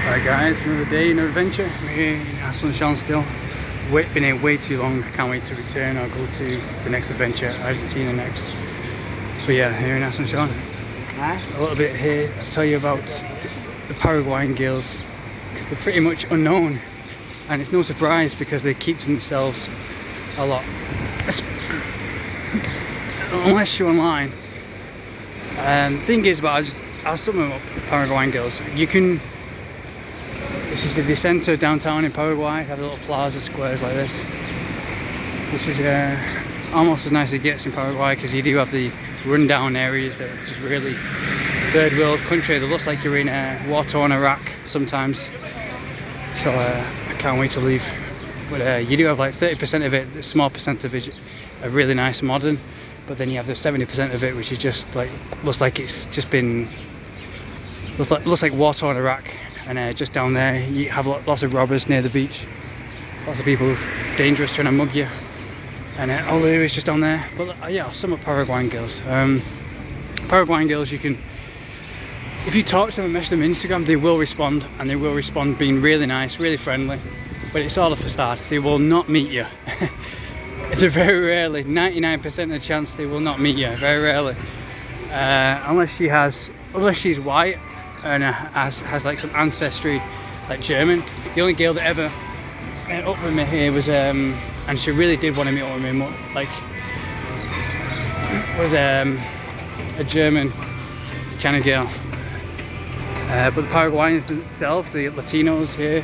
Alright guys, another day, another adventure. We're here in Asuncion still. Been here way too long, I can't wait to return. I'll go to the next adventure, Argentina next. But yeah, here in Asuncion. A little bit here, I'll tell you about the Paraguayan girls, because they're pretty much unknown. And it's no surprise because they keep to themselves a lot. Unless you're online. The thing is about, I'll sum up Paraguayan girls. This is the center downtown in Paraguay. Have little plaza squares like this. This is almost as nice as it gets in Paraguay because you do have the rundown areas that are just really third world country. It looks like you're in war-torn Iraq sometimes. So I can't wait to leave. But you do have like 30% of it, a small percent of it, are really nice modern. But then you have the 70% of it, which is just like looks like it's just been looks like war-torn Iraq. And just down there, you have lots of robbers near the beach. Lots of people dangerous trying to mug you. And all there is just down there. But yeah, some of Paraguayan girls. Paraguayan girls, you can, if you talk to them and message them on Instagram, they will respond, and they will respond being really nice, really friendly. But it's all a facade. They will not meet you. They're very rarely, 99% of the chance they will not meet you. Very rarely, unless she's white and has like some ancestry like German. The only girl that ever met up with me here was and she really did want to meet up with me, like was a German kind of girl. But the Paraguayans themselves, the Latinos here,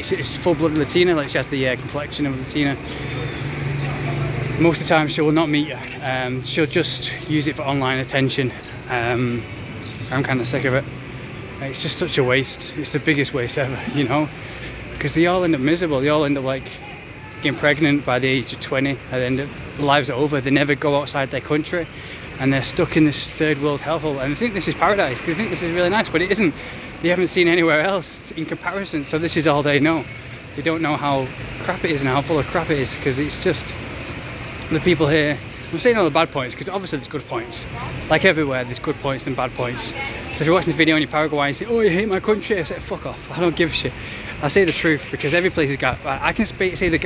she's full-blooded Latina, like she has the complexion of a Latina. Most of the time she will not meet you. She'll just use it for online attention. I'm kind of sick of it. It's just such a waste. It's the biggest waste ever, you know, because they all end up miserable. They all end up like getting pregnant by the age of 20, and then their lives are over. They never go outside their country, and they're stuck in this third world hellhole. And they think this is paradise. They think this is really nice, but it isn't. They haven't seen anywhere else in comparison, so this is all they know. They don't know how crap it is and how full of crap it is, because it's just the people here. I'm saying all the bad points because obviously there's good points. Like everywhere, there's good points and bad points. So if you're watching this video and you're Paraguay and say, "Oh, you hate my country," I say, "Fuck off! I don't give a shit." I say the truth because every place has got. I can say the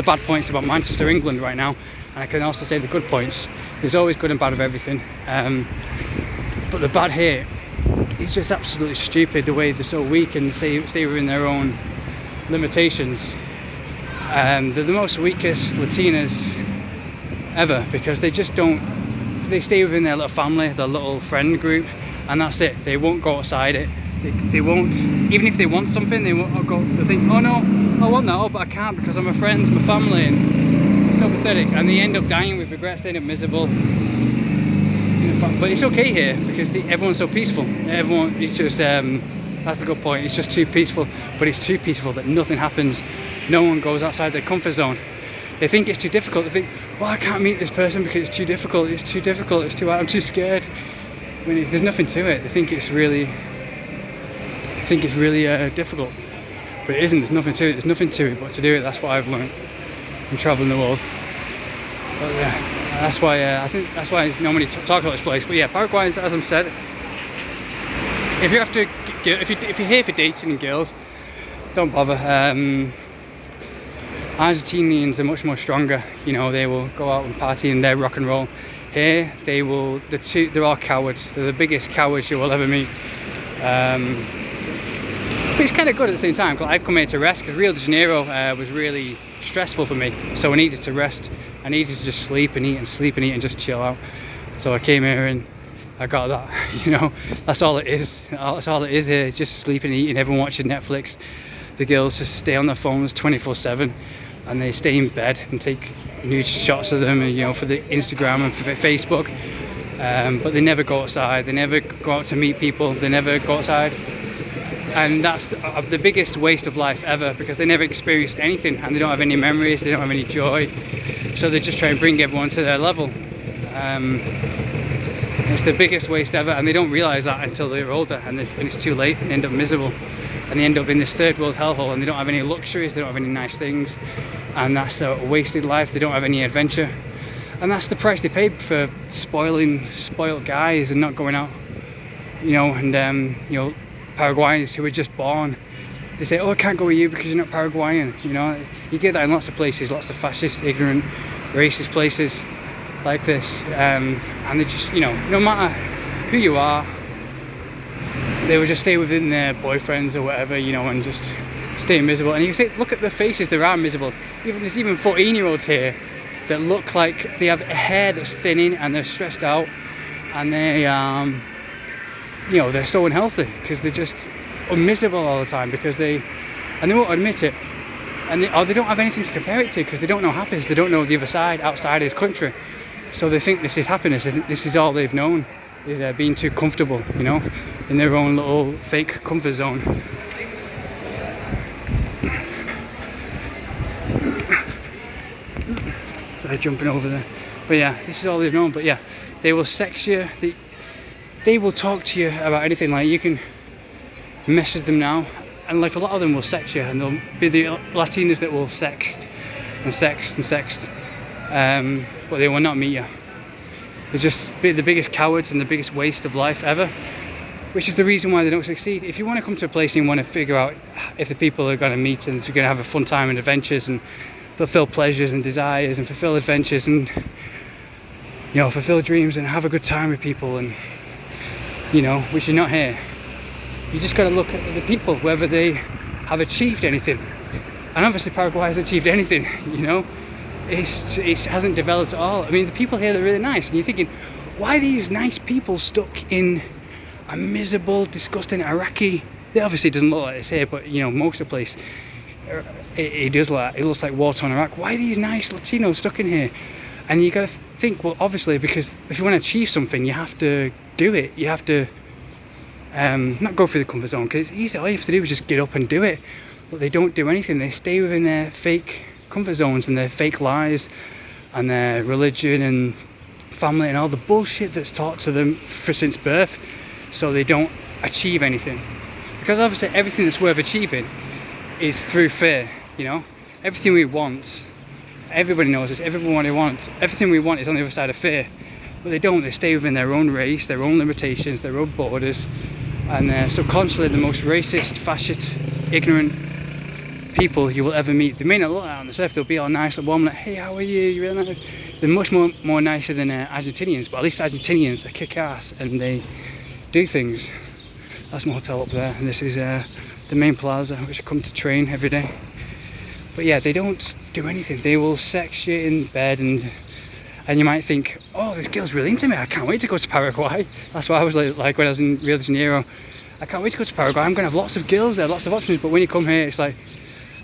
bad points about Manchester, England right now, and I can also say the good points. There's always good and bad of everything. But the bad here is just absolutely stupid. The way they're so weak and stay within their own limitations. They're the most weakest Latinas ever, because they just don't, they stay within their little family, their little friend group, and that's it. They won't go outside it. They won't, even if they want something, they won't go, they think, "Oh no, I want that, oh but I can't because I'm my friends, my family," and it's so pathetic, and they end up dying with regrets. They end up miserable. But it's okay here because everyone's so peaceful. Everyone, it's just that's the good point. It's just too peaceful, but it's too peaceful that nothing happens. No one goes outside their comfort zone. They think it's too difficult. They think, "Well, I can't meet this person because it's too difficult. It's too difficult. It's too. I'm too scared." When there's nothing to it. They think it's really difficult, but it isn't. There's nothing to it. There's nothing to it but to do it. That's what I've learned from traveling the world. But yeah, that's why I think that's why I normally talk about this place. But yeah, Paraguay, as I said, if you're here for dating and girls, don't bother. Argentinians are much more stronger. You know, they will go out and party and they're rock and roll. Here, they're all cowards. They're the biggest cowards you will ever meet. But it's kind of good at the same time. I've come here to rest because Rio de Janeiro was really stressful for me. So I needed to rest. I needed to just sleep and eat and just chill out. So I came here and I got that. You know, that's all it is. That's all it is here. Just sleep and eat, and everyone watches Netflix. The girls just stay on their phones 24/7. And they stay in bed and take nude shots of them, and, you know, for the Instagram and for Facebook. But they never go outside. They never go out to meet people. They never go outside, and that's the biggest waste of life ever, because they never experience anything and they don't have any memories. They don't have any joy. So they just try and bring everyone to their level. It's the biggest waste ever, and they don't realise that until they're older, and it's too late. They end up miserable. And they end up in this third world hellhole, and they don't have any luxuries, they don't have any nice things, and that's a wasted life. They don't have any adventure, and that's the price they pay for spoiled guys and not going out, you know, and you know, Paraguayans who are just born. They say, oh, I can't go with you because you're not Paraguayan. You know, you get that in lots of places, lots of fascist, ignorant, racist places like this. And they just, you know, no matter who you are, they would just stay within their boyfriends or whatever, you know, and just stay miserable. And you can say, look at their faces, they are miserable. There's even 14-year-olds here that look like they have hair that's thinning and they're stressed out, and they, you know, they're so unhealthy because they're just miserable all the time because and they won't admit it, and they don't have anything to compare it to because they don't know happiness. They don't know the other side outside his country, so they think this is happiness. They think this is all they've known, is being too comfortable, you know, in their own little fake comfort zone. Sorry, jumping over there. But yeah, this is all they've known. But yeah, they will sex you. They will talk to you about anything. Like, you can message them now, and like a lot of them will sex you, and they'll be the Latinas that will sext, but they will not meet you. They're just be the biggest cowards and the biggest waste of life ever, which is the reason why they don't succeed. If you want to come to a place and you want to figure out if the people are going to meet and if you're going to have a fun time and adventures and fulfill pleasures and desires and fulfill adventures and, you know, fulfill dreams and have a good time with people, and, you know, which you're not here. You just got to look at the people, whether they have achieved anything. And obviously Paraguay has achieved anything, you know. It hasn't developed at all. I mean, the people here, they're really nice. And you're thinking, why are these nice people stuck in a miserable, disgusting Iraqi? It obviously doesn't look like this here, but, you know, most of the place, it does look like, it looks like war-torn Iraq. Why are these nice Latinos stuck in here? And you got to think, well, obviously, because if you want to achieve something, you have to do it. You have to not go through the comfort zone, because it's easy. All you have to do is just get up and do it. But they don't do anything. They stay within their fake comfort zones and their fake lies and their religion and family and all the bullshit that's taught to them since birth, so they don't achieve anything. Because obviously everything that's worth achieving is through fear, you know. Everything we want, everybody knows this, everybody wants, everything we want is on the other side of fear. But they don't. They stay within their own race, their own limitations, their own borders, and they're subconsciously the most racist, fascist, ignorant people you will ever meet. They may not look like on the surface, they'll be all nice and warm, like, hey, how are you? You're really nice. They're much more nicer than Argentinians, but at least Argentinians are kick ass and they do things. That's my hotel up there, and this is the main plaza, which I come to train every day. But yeah, they don't do anything. They will sex you in bed, and you might think, oh, this girl's really into me, I can't wait to go to Paraguay. That's what I was like when I was in Rio de Janeiro. I can't wait to go to Paraguay, I'm going to have lots of girls there, lots of options. But when you come here, it's like,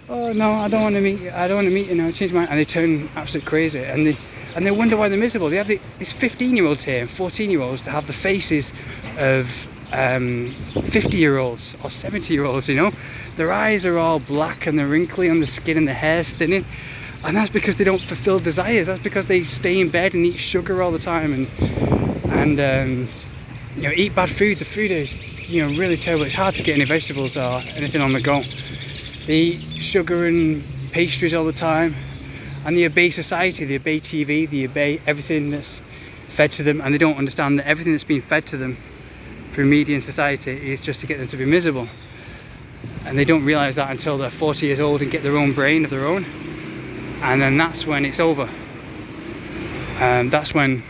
oh no, I don't want to meet you now, change my mind. And they turn absolutely crazy, and they wonder why they're miserable. They have these 15-year-olds here and 14-year-olds that have the faces of 50-year-olds or 70-year-olds, you know. Their eyes are all black and they're wrinkly and the skin and the hair's thinning. And that's because they don't fulfill desires. That's because they stay in bed and eat sugar all the time and you know, eat bad food. The food is, you know, really terrible. It's hard to get any vegetables or anything on the go. They eat sugar and pastries all the time, and they obey society, they obey TV, they obey everything that's fed to them, and they don't understand that everything that's being fed to them through media and society is just to get them to be miserable. And they don't realise that until they're 40 years old and get their own brain of their own, and then that's when it's over. That's when,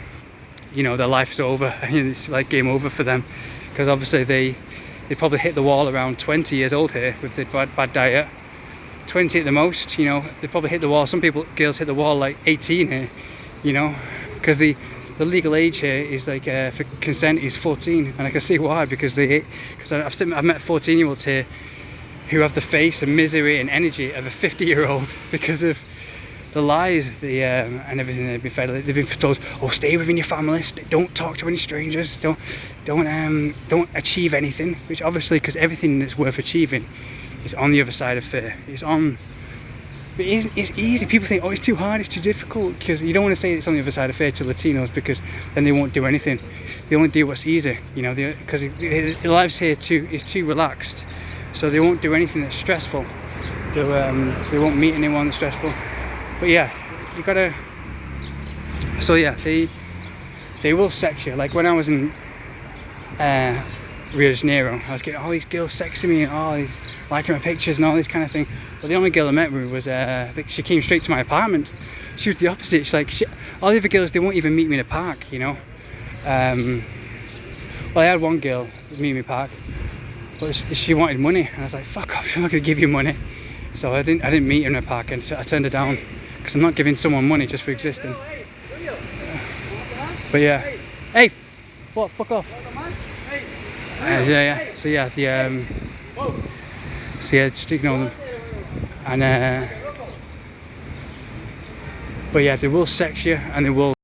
you know, their life is over and it's like game over for them, because obviously they probably hit the wall around 20 years old here with the bad diet. 20 at the most, you know. They probably hit the wall. Some girls hit the wall like 18 here, you know, because the legal age here is like for consent is 14, and I can see why, because I've met 14-year-olds here who have the face and misery and energy of a 50-year-old because of the lies and everything they've been fed. They've been told, oh, stay within your family, don't talk to any strangers, don't achieve anything, which obviously, because everything that's worth achieving is on the other side of fear. But it's easy. People think, oh, it's too hard, it's too difficult, because you don't want to say it's on the other side of fear to Latinos, because then they won't do anything. They only do what's easy, you know, because their lives here is too relaxed, so they won't do anything that's stressful. They won't meet anyone that's stressful. But yeah, you gotta. So yeah, they will sex you. Like when I was in Rio de Janeiro. I was getting all these girls sexting me and all these liking my pictures and all this kind of thing. But the only girl I met with was, I think she came straight to my apartment. She was the opposite. She's like, all the other girls, they won't even meet me in a park, you know. Well, I had one girl meet me in a park, but she wanted money, and I was like, fuck off, I'm not gonna give you money. So I didn't meet her in a park, and so I turned her down because I'm not giving someone money just for existing. But yeah, hey, what? Fuck off. Yeah. So yeah, just ignore them. And but yeah, they will sex you and they will